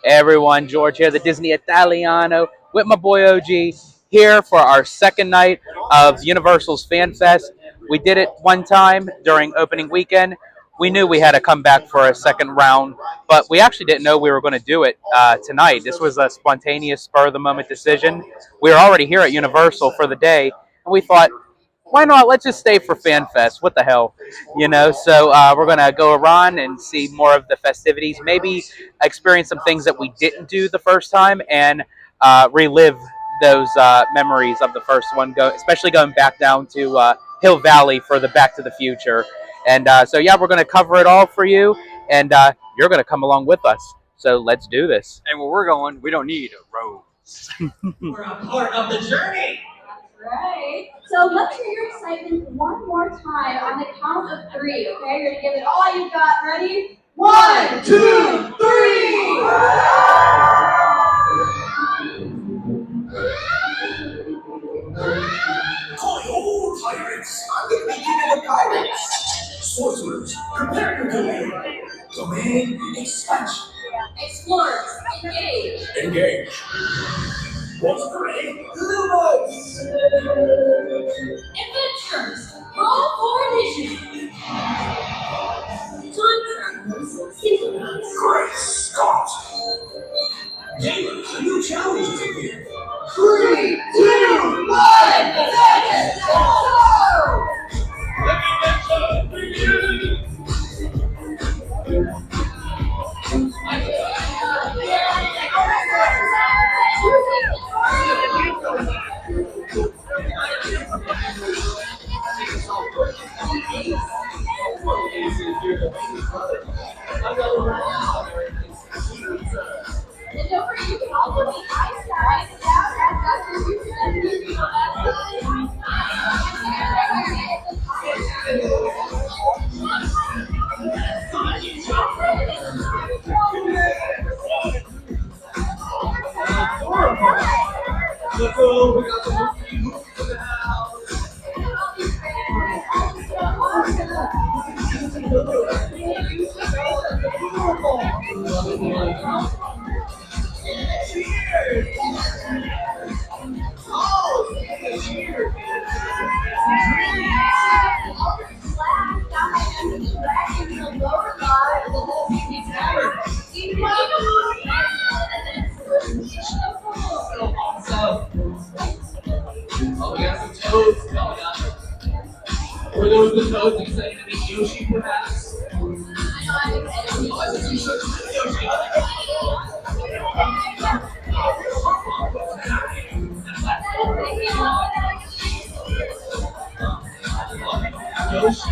Everyone, George here, the Disney Italiano, with my boy OG, here for our second night of Universal's Fan Fest. We did it one time during opening weekend. We knew we had to come back for a second round, but we actually didn't know we were going to do it tonight. This was a spontaneous, spur of the moment decision. We were already here at Universal for the day, and we thought, why not? Let's just stay for Fan Fest. What the hell, you know? So we're gonna go around and see more of the festivities. Maybe experience some things that we didn't do the first time, and relive those memories of the first one. Especially going back down to Hill Valley for the Back to the Future. And so yeah, we're gonna cover it all for you, and you're gonna come along with us. So let's do this. And where we're going, we don't need roads. We're a part of the journey. Right. So let's hear your excitement one more time on the count of three, okay? You're going to give it all you've got. Ready? 1, 2, 3! Coil pirates! I'm the beginning of pirates! Sorcerers, prepare your domain! Domain expansion! Explorers, engage! Engage! What's the name? Lumos! Adventurers, roll for initiative! Time travelers, synchronize! Great Scott! Gamers, a new challenge is here! 3, 2, 1, let's go! And don't forget, you can also be ice guys down at Dr. Houston. Oh, we got some toads coming up. Were those the toads excited to meet Yoshi, perhaps? Yoshi,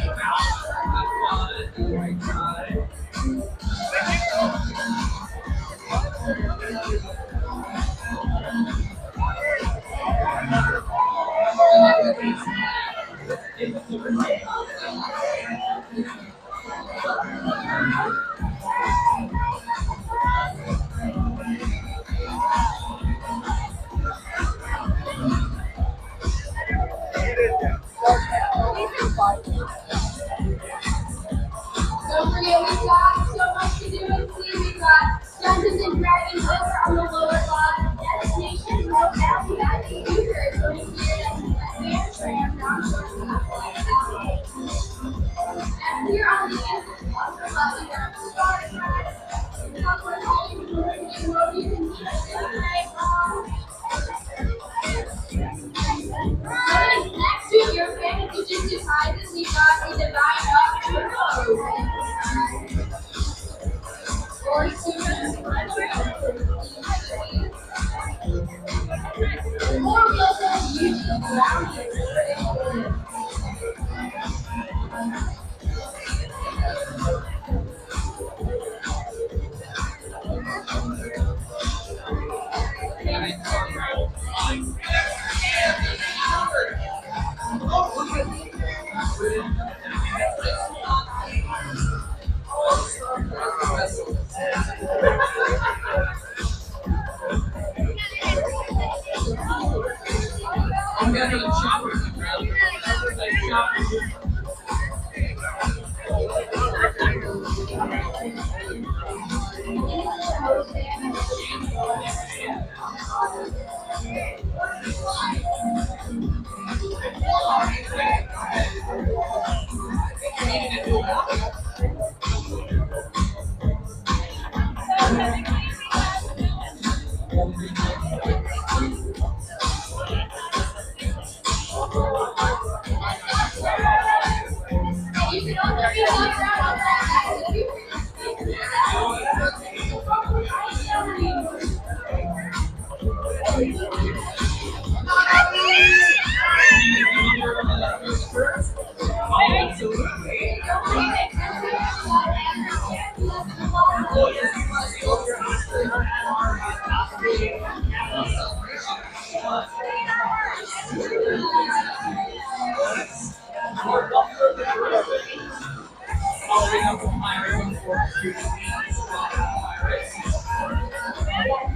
Don't forget, we've got so much to do and see. We've got Dungeons and Dragons over on the lower lot. Destination Road Valley Back to the Future is going to be a tram down and here on the end of the upper left, we have the Star Trek. You can next to your fantasy just decided we got a divine up or super or we'll just use the ground. I'm gonna go shopping.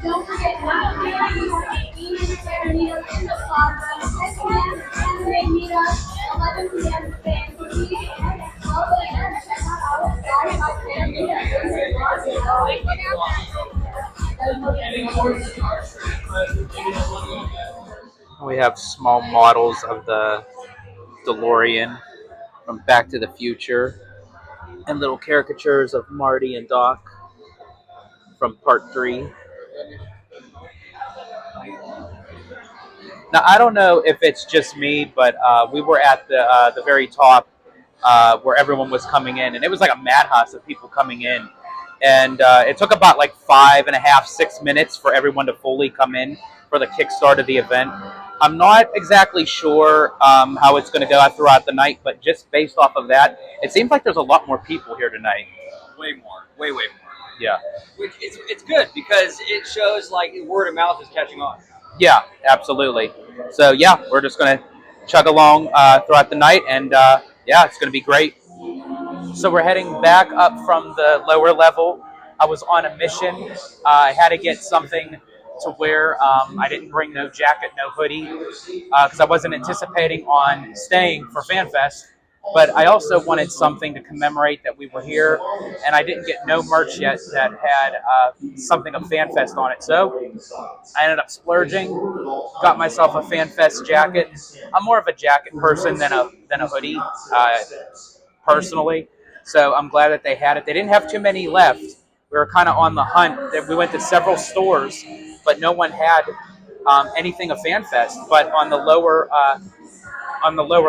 Don't forget not to meet us in the plaza, 10 p.m. Saturday meet us, 11 p.m. fantasy, and 12 a.m. check out our side by family We have small models of the DeLorean from Back to the Future and little caricatures of Marty and Doc from Part 3. Now, I don't know if it's just me, but we were at the very top where everyone was coming in, and it was like a madhouse of people coming in. And it took about like 5.5, 6 minutes for everyone to fully come in for the kickstart of the event. I'm not exactly sure how it's going to go out throughout the night, but just based off of that, it seems like there's a lot more people here tonight. Way more. Way more. Yeah. Which it's good because it shows like word of mouth is catching on. Yeah, absolutely. So yeah, we're just going to chug along throughout the night, and yeah, it's going to be great. So we're heading back up from the lower level. I was on a mission. I had to get something to wear. I didn't bring no jacket, no hoodie, because I wasn't anticipating on staying for FanFest. But I also wanted something to commemorate that we were here, and I didn't get no merch yet that had something of FanFest on it. So I ended up splurging, got myself a FanFest jacket. I'm more of a jacket person than a hoodie, personally. So I'm glad that they had it. They didn't have too many left. We were kind of on the hunt. We went to several stores, but no one had anything of FanFest. But on the lower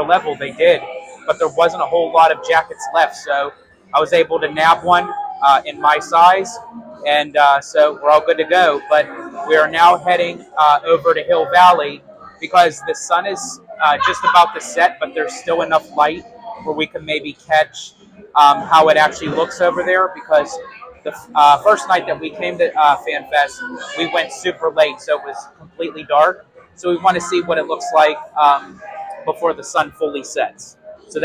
level, they did. But there wasn't a whole lot of jackets left, so I was able to nab one in my size, and so we're all good to go. But we are now heading over to Hill Valley because the sun is just about to set, but there's still enough light where we can maybe catch how it actually looks over there. Because the first night that we came to FanFest, we went super late, so it was completely dark. So we want to see what it looks like before the sun fully sets. So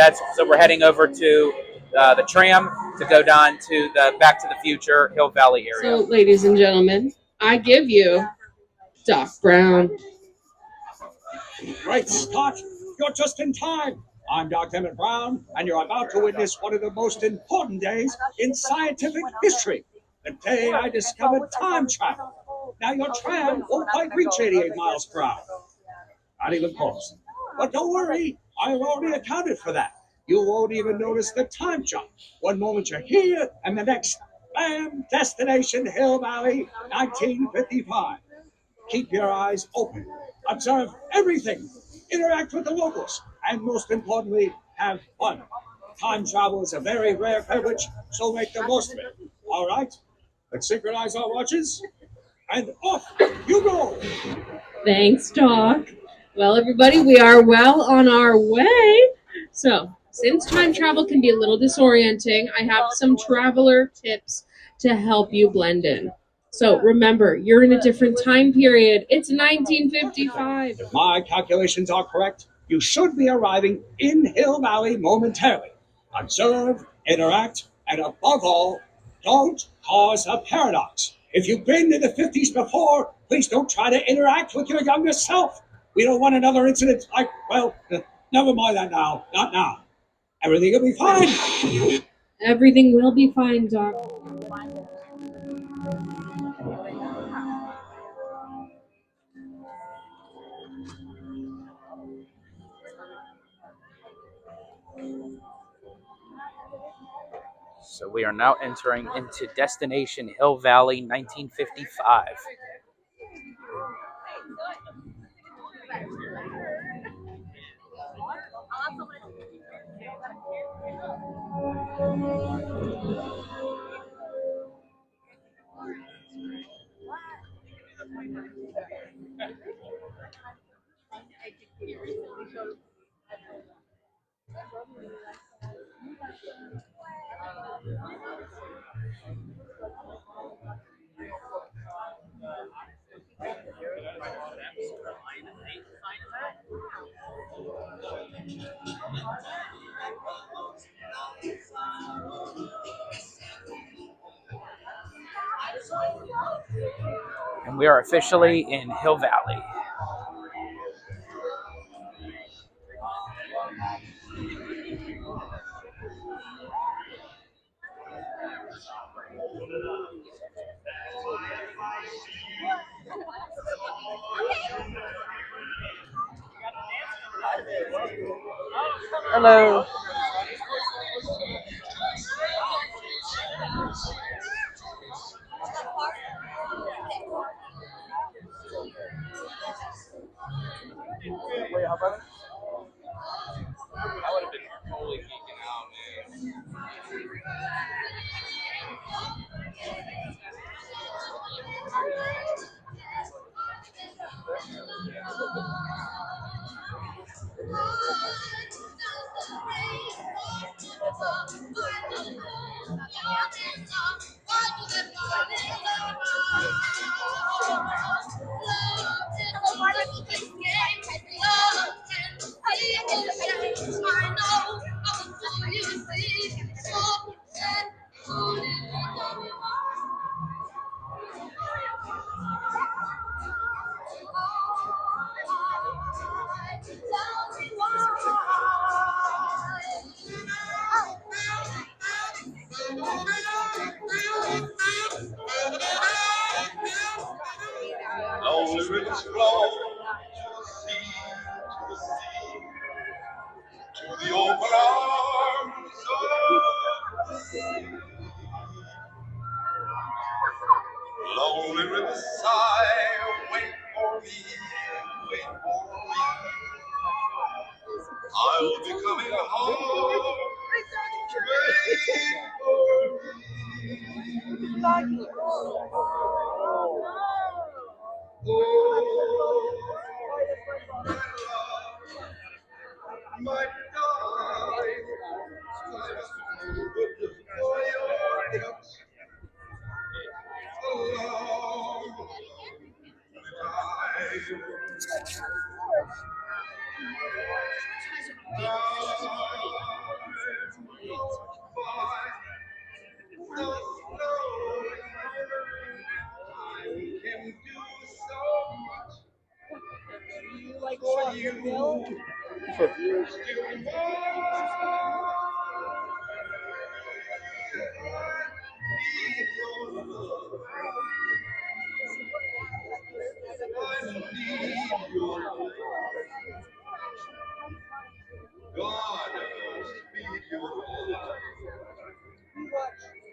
we're heading over to the tram to go down to the Back to the Future Hill Valley area. So, ladies and gentlemen, I give you Doc Brown. Great Scott! You're just in time. I'm Dr. Emmett Brown, and you're about to witness one of the most important days in scientific history. The day I discovered time travel. Now your tram won't quite reach 88 miles per hour. Not even close. But don't worry, I've already accounted for that. You won't even notice the time jump. One moment you're here, and the next, bam, destination Hill Valley, 1955. Keep your eyes open. Observe everything. Interact with the locals. And most importantly, have fun. Time travel is a very rare privilege, so make the most of it. All right? Let's synchronize our watches. And off you go. Thanks, Doc. Well, everybody, we are well on our way. So, since time travel can be a little disorienting, I have some traveler tips to help you blend in. So, remember, you're in a different time period. It's 1955. If my calculations are correct, you should be arriving in Hill Valley momentarily. Observe, interact, and above all, don't cause a paradox. If you've been in the 50s before, please don't try to interact with your younger self. We don't want another incident like, well, never mind that now. Not now. Everything will be fine. Everything will be fine, Doc. So we are now entering into Destination Hill Valley 1955. And we are officially in Hill Valley. Hello. Lonely rivers flow to the sea, to the open arms of the sea. Lonely rivers sigh, wait for me, wait for me. I'll be coming home, wait for me. My darling, for your touch along God, speed your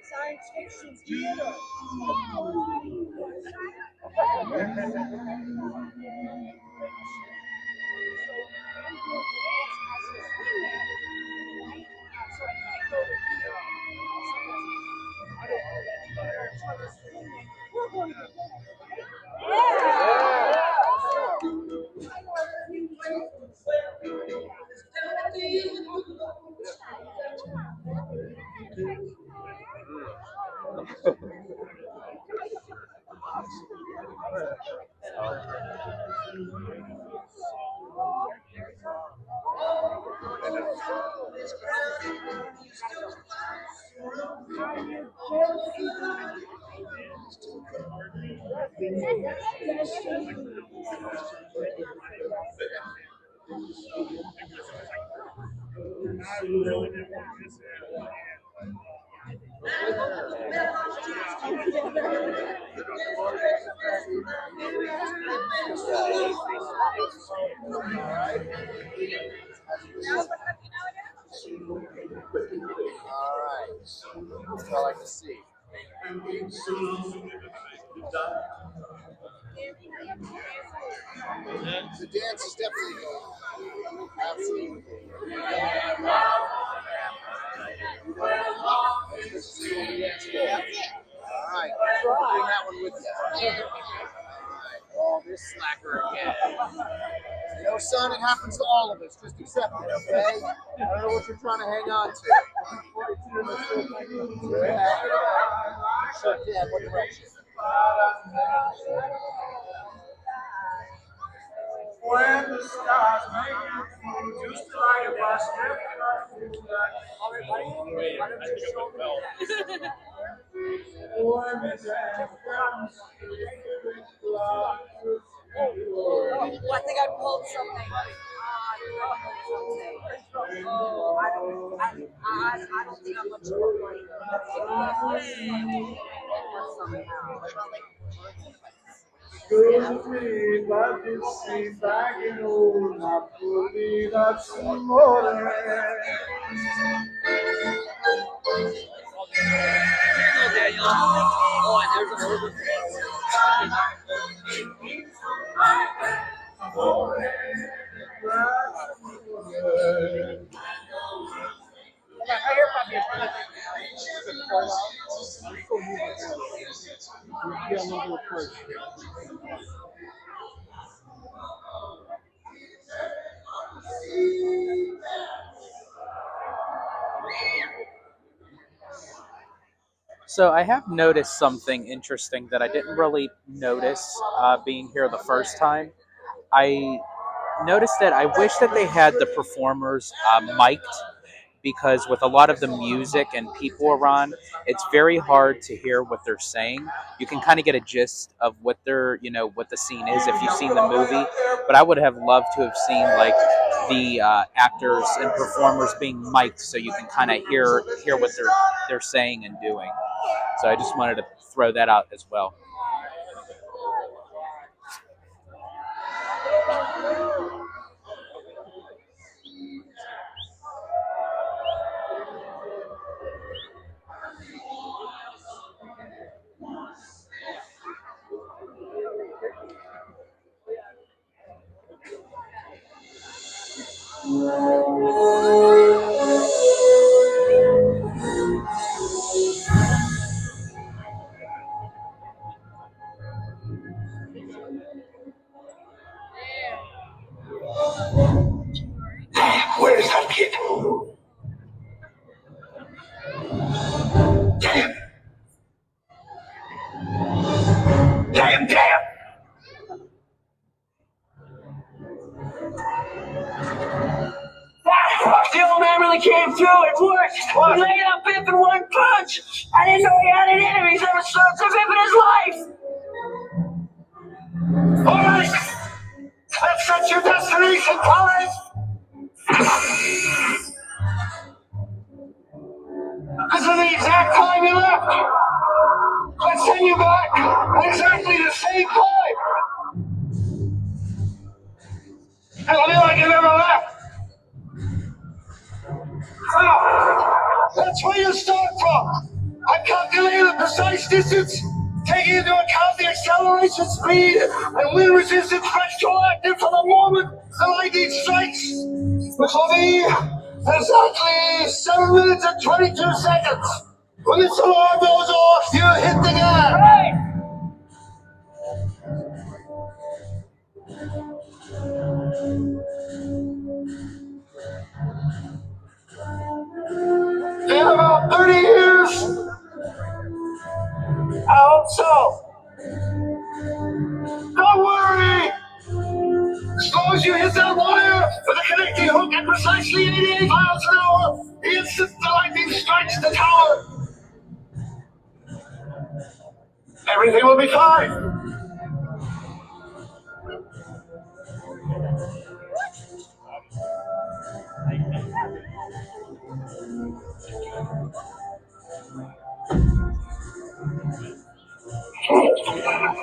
science fiction theater. Alright. That's what I like to see. The dance is definitely going. Absolutely. Alright. Bring that one with you. Alright. Oh, this slacker again. You know, son, it happens to all of us. Just accept it, okay? I don't know what you're trying to hang on to. Yeah. Sure can. What direction? When the stars make you just like a basket. I think I pulled something. I don't think I'm much of a Daniel. Oh, and there's an order. So I have noticed something interesting that I didn't really notice being here the first time. I noticed that I wish that they had the performers mic'd, because with a lot of the music and people around, it's very hard to hear what they're saying. You can kind of get a gist of what they're, what the scene is if you've seen the movie. But I would have loved to have seen like the actors and performers being mic'd, so you can kind of hear what they're saying and doing. So I just wanted to throw that out as well. Where's that kid? Damn! The old man really came through. It worked. He laid out Pip in one punch. I didn't know he had any enemies ever served to Pip in his life. All right, let's set your destination, fellas. This is the exact time you left. Let's send you back at exactly the same time. It'll be like you never left. Now, that's where you start from. I'm calculating the precise distance, taking into account the acceleration speed and wind resistance retroactive for the moment the lightning strikes, which will be exactly 7 minutes and 22 seconds. When this alarm goes off, you hit the gas. Right. In about 30 years, I hope so. Don't worry. As long as you hit that wire with a connecting hook at precisely 88 miles an hour, the instant the lightning strikes the tower, everything will be fine.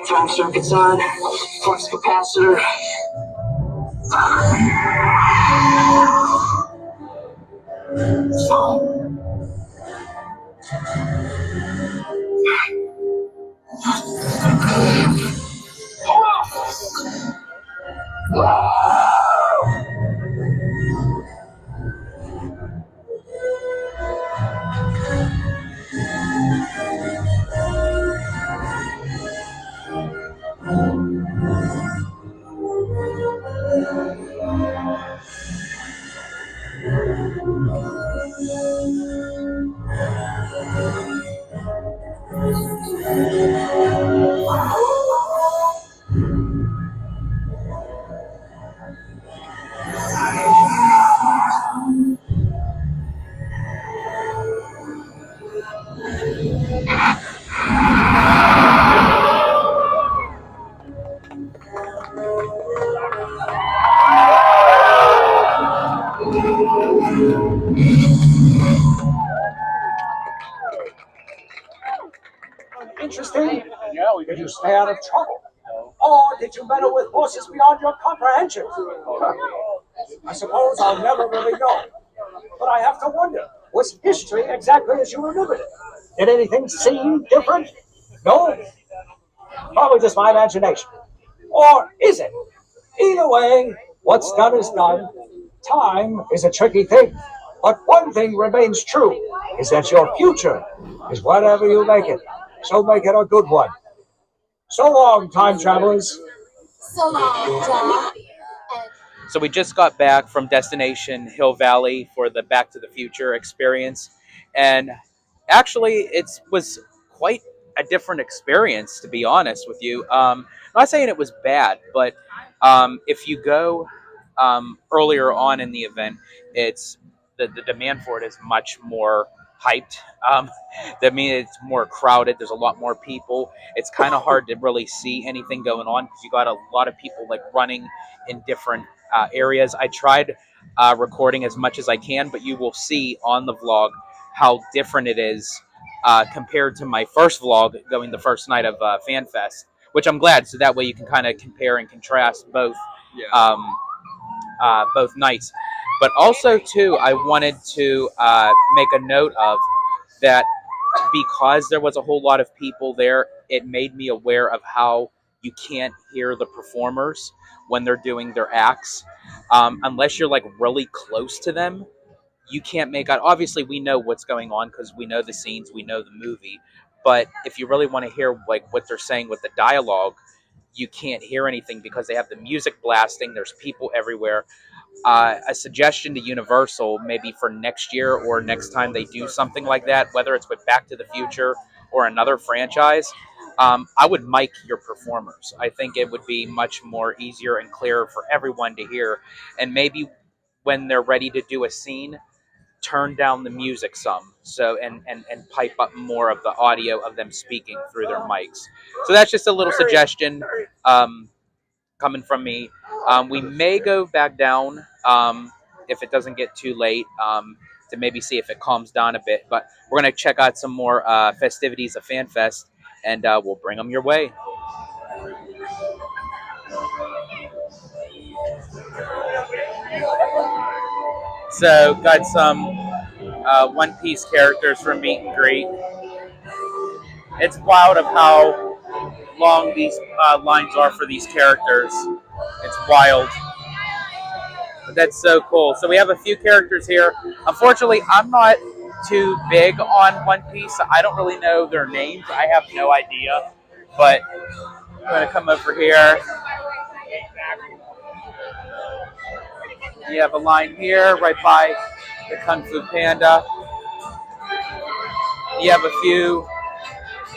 Time circuits on, flux capacitor. Interesting. Did you stay out of trouble? Or did you meddle with forces beyond your comprehension? I suppose I'll never really know. But I have to wonder, was history exactly as you remembered it? Did anything seem different? No? Probably just my imagination. Or is it? Either way, what's done is done. Time is a tricky thing. But one thing remains true, is that your future is whatever you make it. So make it a good one. So long, time travelers. So long, Doc. So we just got back from Destination Hill Valley for the Back to the Future experience, and actually, it was quite a different experience, to be honest with you. I'm not saying it was bad, but if you go earlier on in the event, it's the demand for it is much more hyped. I mean, it's more crowded. There's a lot more people. It's kind of hard to really see anything going on because you got a lot of people like running in different areas. I tried recording as much as I can, but you will see on the vlog how different it is compared to my first vlog going the first night of FanFest, which I'm glad. So that way you can kind of compare and contrast both nights. But also too, I wanted to make a note of that because there was a whole lot of people there. It made me aware of how you can't hear the performers when they're doing their acts unless you're like really close to them. You can't make out. Obviously, we know what's going on because we know the scenes, we know the movie. But if you really want to hear like what they're saying with the dialogue, you can't hear anything because they have the music blasting. There's people everywhere. A suggestion to Universal, maybe for next year or next time they do something like that, whether it's with Back to the Future or another franchise, I would mic your performers. I think it would be much more easier and clearer for everyone to hear. And maybe when they're ready to do a scene, turn down the music some and pipe up more of the audio of them speaking through their mics. So that's just a little suggestion coming from me. We may go back down if it doesn't get too late to maybe see if it calms down a bit. But we're going to check out some more festivities of FanFest, and we'll bring them your way. So, got some One Piece characters from Meet and Greet. It's wild of how long these lines are for these characters. It's wild. But that's so cool. So we have a few characters here. Unfortunately, I'm not too big on One Piece. I don't really know their names. I have no idea. But I'm going to come over here. You have a line here right by the Kung Fu Panda. You have a few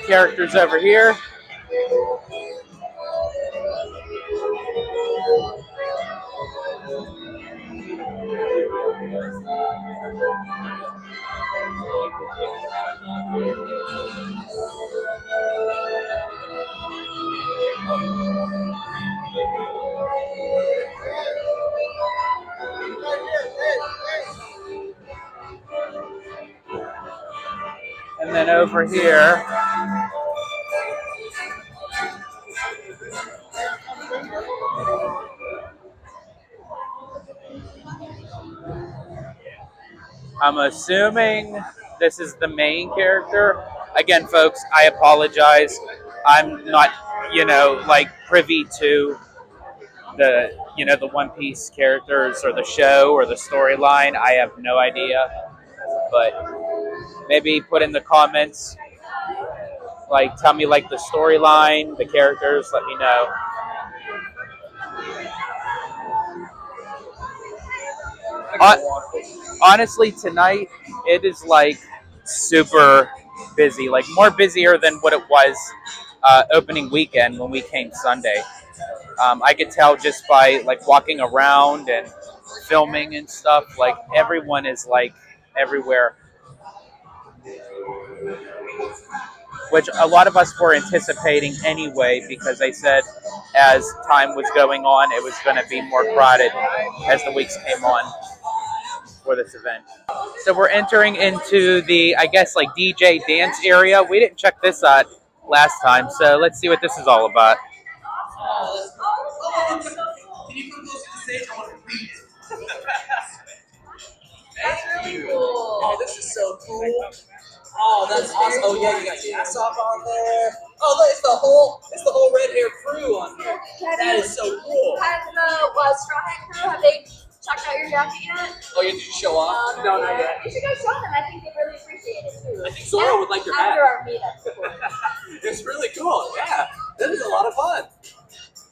characters over here. And then over here, I'm assuming this is the main character. Again, folks, I apologize. I'm not, like privy to the One Piece characters or the show or the storyline. I have no idea. But maybe put in the comments, like tell me like the storyline, the characters, let me know. Honestly, tonight it is like super busy, like more busier than what it was opening weekend when we came Sunday. I could tell just by like walking around and filming and stuff. Like everyone is like everywhere, which a lot of us were anticipating anyway because they said as time was going on, it was going to be more crowded as the weeks came on for this event. So we're entering into the, I guess, like DJ dance area. We didn't check this out last time, so let's see what this is all about. Can you come close to the stage? I want to read it. That's really cool. Oh, this is so cool. Oh, that's awesome. Oh yeah, you got Yasop on there. Oh, look, it's the whole red hair crew on here. That is so cool. Has the Straw Hat crew, have they checked out your jacket yet? Oh, yeah, did you show off? No, not yet. You should go show them. I think they really appreciate it too. I think Zora would like your hat. After our meetup. It's really cool. Yeah, that is a lot of fun.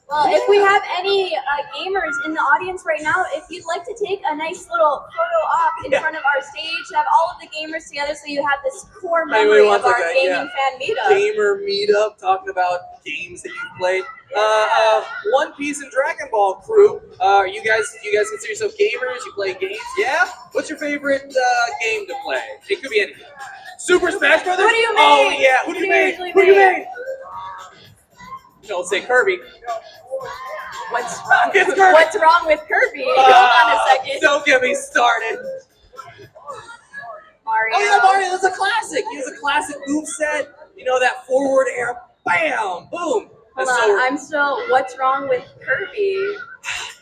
Well, if we have any gamers in the audience right now, if you'd like to take a nice little photo op in front of our stage, have all of the gamers together so you have this core memory of our gaming fan meetup. Gamer meetup, talking about games that you've played. One Piece and Dragon Ball crew. You guys consider yourself gamers? You play games? Yeah. What's your favorite game to play? It could be anything. Super Smash Brothers. Who do you Oh mean? yeah. Who do you mean? usually Who do you make? mean? Don't say Kirby. What's It's Kirby. What's wrong with Kirby? Hold on a second. Don't get me started. Mario. Oh yeah, Mario. That's a classic. He has a classic move set. You know that forward air, bam, boom. Hold on, I'm still. What's wrong with Kirby?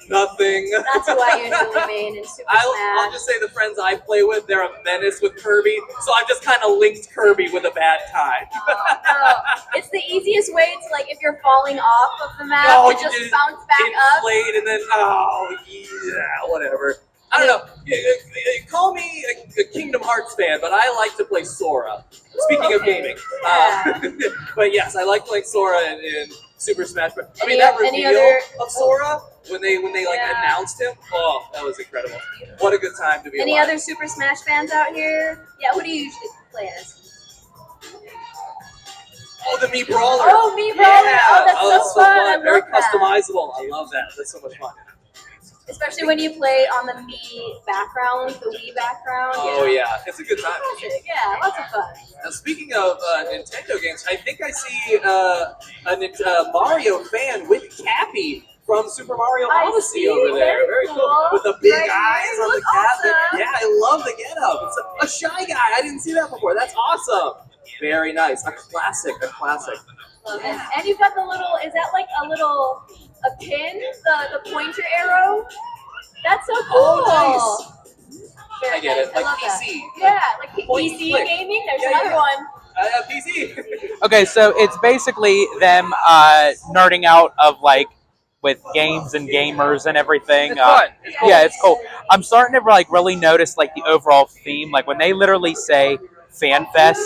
Nothing. That's who I usually main in Super I'll Smash. just say the friends I play with, they're a menace with Kirby, so I've just kind of linked Kirby with a bad time. No, it's the easiest way to, like, if you're falling off of the map, No, to you just just bounce back up. Inflate and then, oh, yeah, whatever. I don't know. Call me a Kingdom Hearts fan, but I like to play Sora. Speaking of gaming. But yes, I like playing Sora in Super Smash Bros. I mean, that reveal of Sora, when they like announced him, oh, that was incredible. What a good time to be Any alive. other Super Smash fans out here? Yeah, who do you usually play as? Oh, the Mii Brawler. Oh, Mii Brawler. Yeah. Oh, that's so fun. I Very love that. customizable. I love that. That's so much fun. Especially when you play on the Mii background, the Wii background. Oh yeah, it's a good time. Yeah, lots of fun. Now, speaking of Nintendo games, I think I see a Mario fan with Cappy from Super Mario Odyssey see, over there. Very cool. With the big Right eyes here. on the Look cap. awesome. Yeah, I love the getup. It's a shy guy. I didn't see that before. That's awesome. Very nice. A classic. A classic. And you've got the little, is that like a pin? The pointer arrow? That's so cool. Oh, nice. Very I get nice. it. Like love that. PC. Yeah, like Point PC click. gaming. There's Yeah, another yeah. one. PC. Okay, so it's basically them nerding out of like with games and gamers and everything. It's fun. It's cool. Yeah, it's cool. I'm starting to like really notice like the overall theme. Like when they literally say fan fest,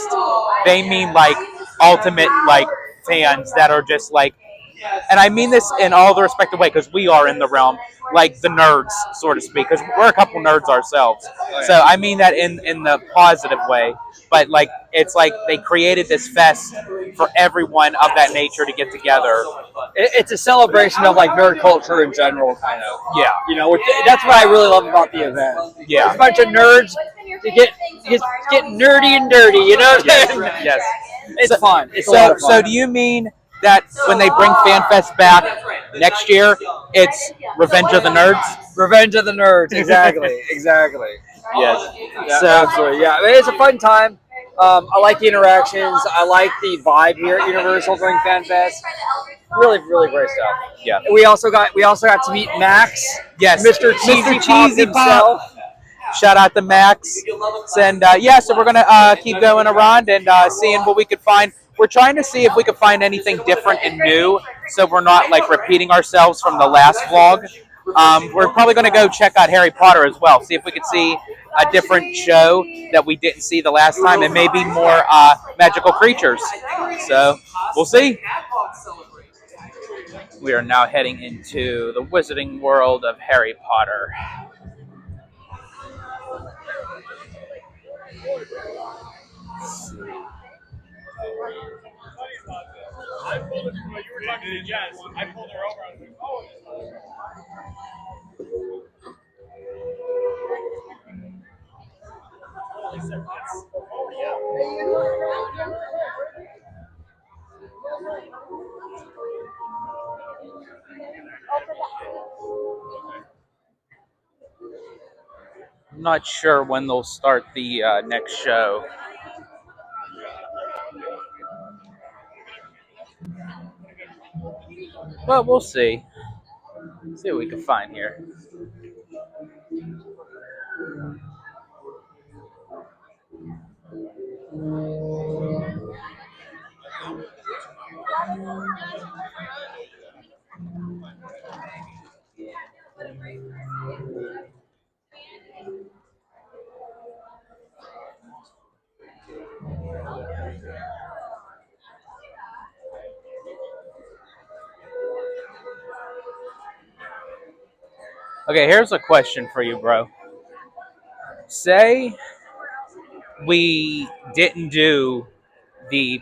they mean like ultimate like fans that are just like, and I mean this in all the respective way because we are in the realm, like the nerds, so to speak, because we're a couple nerds ourselves. So I mean that in the positive way. But like it's like they created this fest for everyone of that nature to get together. It's a celebration of like nerd culture in general, kind of. Yeah. You know, that's what I really love about the event. Yeah. It's a bunch of nerds to get nerdy and dirty. You know what I'm saying? Yes. It's fun. It's a lot of fun. So do you mean that when they bring FanFest back next year, it's Revenge of the Nerds? Revenge of the Nerds. Exactly. Exactly. Yes. So absolutely, yeah. I mean, it's a fun time. I like the interactions. I like the vibe here at Universal during FanFest. Really, really great stuff. Yeah. We also got to meet Max. Yes. Mr. Cheesy Pop himself. Shout out to Max. And yeah, so we're gonna keep going around and seeing what we could find. We're trying to see if we could find anything different and new, so we're not like repeating ourselves from the last vlog. We're probably gonna go check out Harry Potter as well. See if we could see a different show that we didn't see the last time, and maybe more magical creatures. So we'll see. We are now heading into the wizarding world of Harry Potter. I'm not sure when they'll start the next show. But we'll see. See what we can find here. Okay, here's a question for you, bro. Say we didn't do the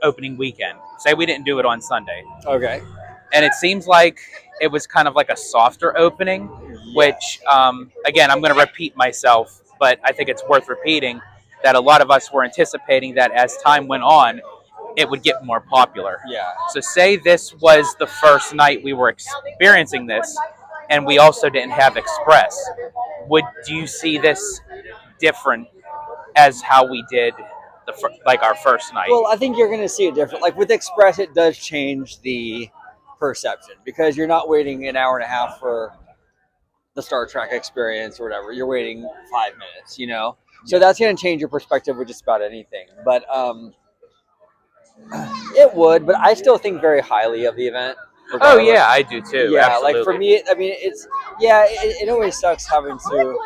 opening weekend. Say we didn't do it on Sunday. Okay. And it seems like it was kind of like a softer opening, which again, I'm going to repeat myself, but I think it's worth repeating that a lot of us were anticipating that as time went on, it would get more popular. Yeah. So say this was the first night we were experiencing this, and we also didn't have Express. Do you see this different as how we did our first night? Well, I think you're going to see it different. Like with Express, it does change the perception because you're not waiting an hour and a half for the Star Trek experience or whatever. You're waiting 5 minutes, you know? So that's going to change your perspective with just about anything. But it would, but I still think very highly of the event. Oh yeah, I do too. Yeah, absolutely. like for me, I mean, it's it always sucks having to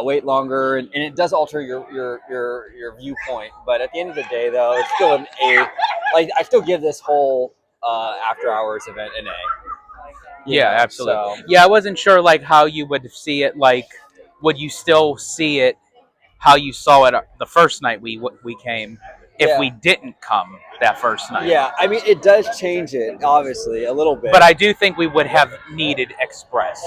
wait longer, and it does alter your viewpoint. But at the end of the day, though, it's still an A. Like I still give this whole after hours event an A. Yeah, absolutely. So. Yeah, I wasn't sure like how you would see it. Like, would you still see it how you saw it the first night we came if we didn't come that first night? Yeah, I mean, it does change it obviously a little bit. But I do think we would have needed Express,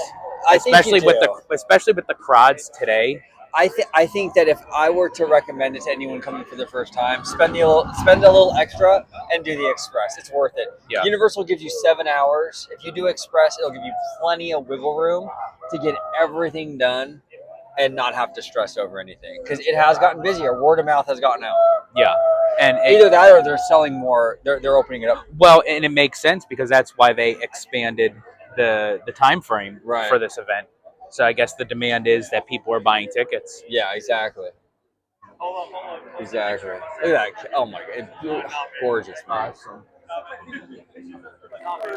especially with the crowds today. I think that if I were to recommend it to anyone coming for the first time, spend a little extra and do the Express. It's worth it. Yeah. Universal gives you 7 hours. If you do Express, it'll give you plenty of wiggle room to get everything done and not have to stress over anything because it has gotten busier. Word of mouth has gotten out. Yeah, and either that or they're selling more. They're opening it up. Well, and it makes sense because that's why they expanded the time frame for this event. So I guess the demand is that people are buying tickets. Yeah, exactly. Exactly. Look at that. Oh my god. It's gorgeous. Awesome.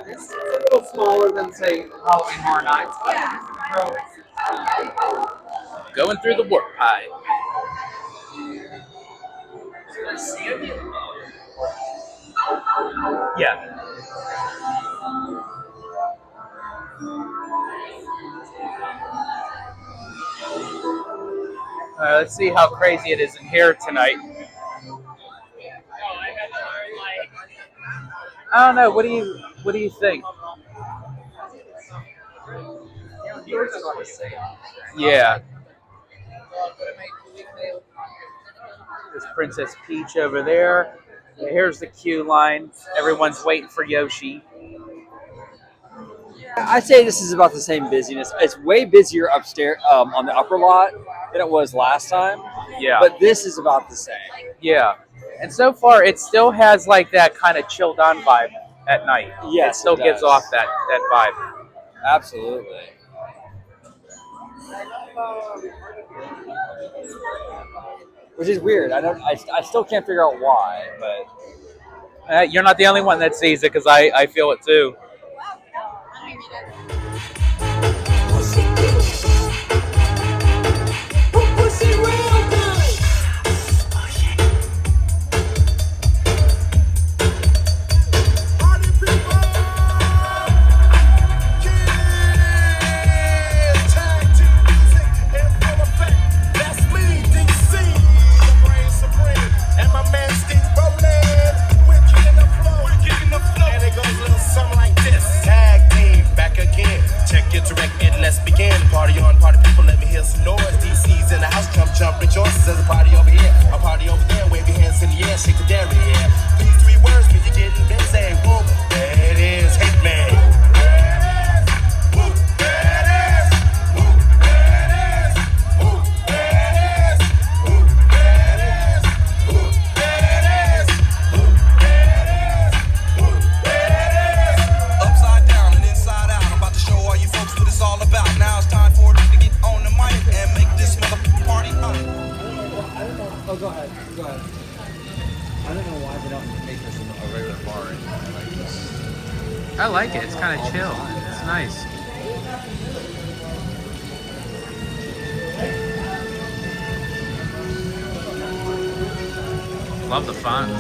It's a little smaller than, say, Halloween Horror Nights. Going through the warp pipe. Yeah. Let's see how crazy it is in here tonight. I don't know. What do you think? Yeah. There's Princess Peach over there. Here's the queue line. Everyone's waiting for Yoshi. I'd say this is about the same busyness. It's way busier upstairs on the upper lot than it was last time. Yeah. But this is about the same. Yeah. And so far, it still has like that kind of chilled on vibe at night. Yes, it still gives off that vibe. Absolutely. Which is weird. I still can't figure out why, but You're not the only one that sees it because I feel it too. Rejoices as a party over here, a party over there. Wave your hands in the air, shake the dairy, yeah. These 3 words mean you're getting busy. Whoop, there it is, hate man. Whoop, there it is. Whoop, there it is. Whoop, there it is. Whoop, there it is. Whoop, there it is. Whoop, there it is. Whoop, there it is. Upside down and inside out. I'm about to show all you folks what it's all about. Now it's time for you to get on the mic and make this motherfucking party hum. oh, go ahead. Go ahead. I don't know why they don't make this a regular bar anymore. Like this. I like it. It's kind of chill. It's nice. Love the font.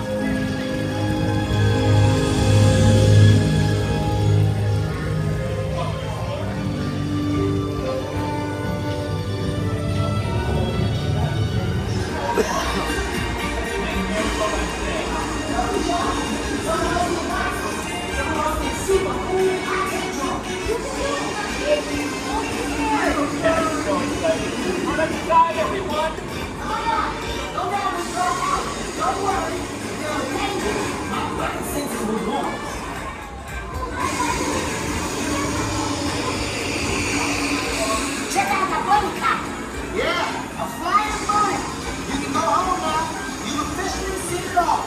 Check out my bunny cop. Yeah, a flying bunny. You can go home now. You've officially seen it all.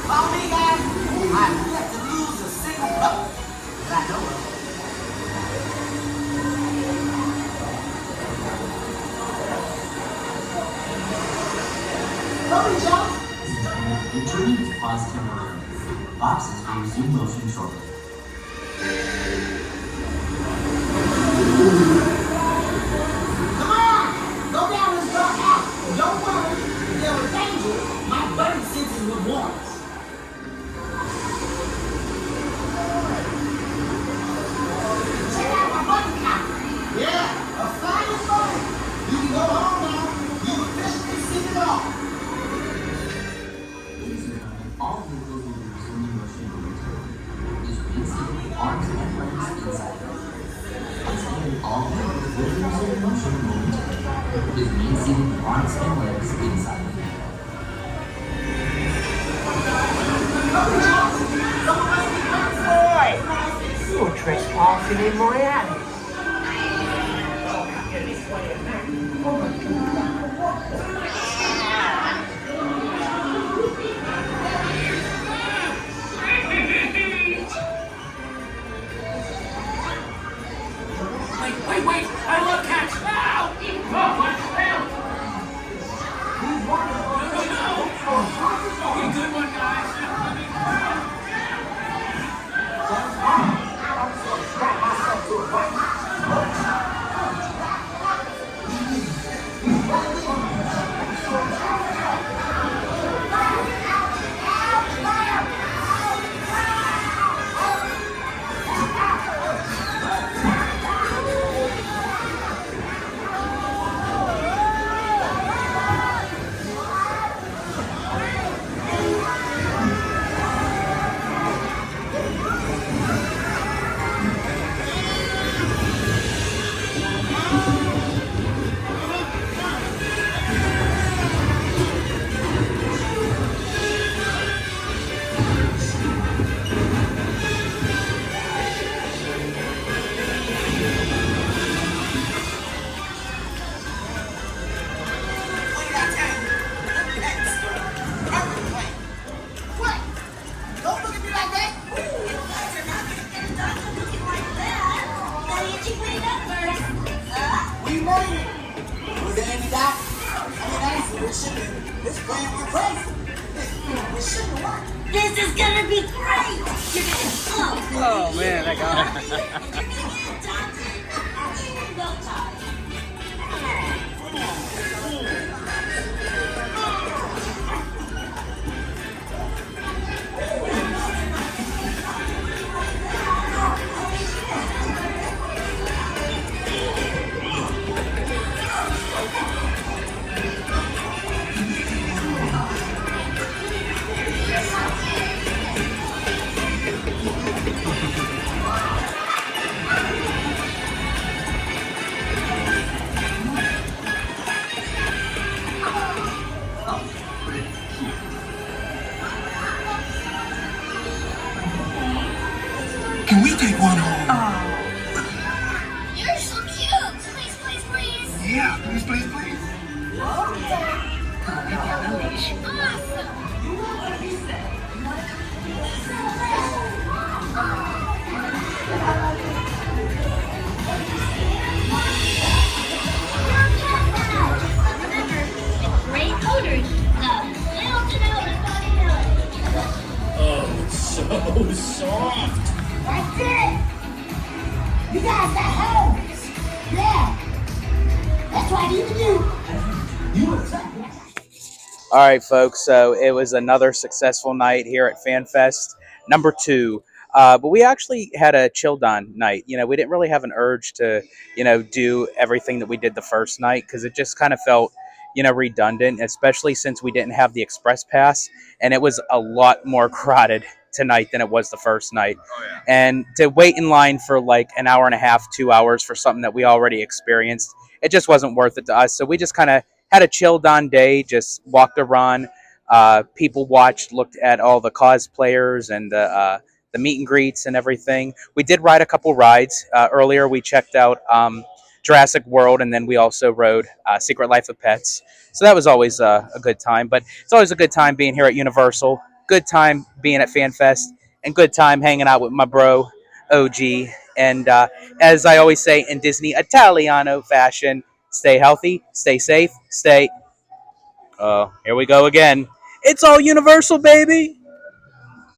Call me, guys. I've yet to lose a single pup that I know of. Hurry, John. Returning to positive motion. Boxes will resume motion shortly. Come on! Go down this dark alley. Don't worry. If there was danger, my burning senses would warn us. Check out my bunny cop. Yeah, a flying bunny. You can go home now. You've officially seen it all. Ladies and gentlemen, all vehicles will be resuming motion momentarily. Please remain seated with arms and legs inside. Once again, all vehicles will be resuming motion momentarily. Please remain seated with arms and legs inside. You're trespassing in my alley. Wait! I love cats! Ow! Okay, good one, guys. Was there any doubt? I mean, honestly, we're shipping this plane with crazy. We're shipping what? This is gonna be great! You're gonna Oh man, that guy. Can we take one home? You're so cute. Please, please, please. Yeah, please, please, please. Great odors. Little to no Oh, it's so soft. That's it. You guys got homes. Yeah. That's what I need to do. You attack. All right, folks. So it was another successful night here at FanFest number 2. But we actually had a chilled on night. You know, we didn't really have an urge to, do everything that we did the first night because it just kind of felt, redundant, especially since we didn't have the express pass and it was a lot more crowded tonight than it was the first night. And to wait in line for like an hour and a half, 2 hours for something that we already experienced, it just wasn't worth it to us. So we just kind of had a chilled on day, just walked around. People watched, looked at all the cosplayers and the meet and greets and everything. We did ride a couple rides. Earlier, we checked out Jurassic World, and then we also rode Secret Life of Pets. So that was always a good time. But it's always a good time being here at Universal, good time being at FanFest, and good time hanging out with my bro, OG. And as I always say in Disney Italiano fashion, stay healthy, stay safe, stay... here we go again. It's all Universal, baby!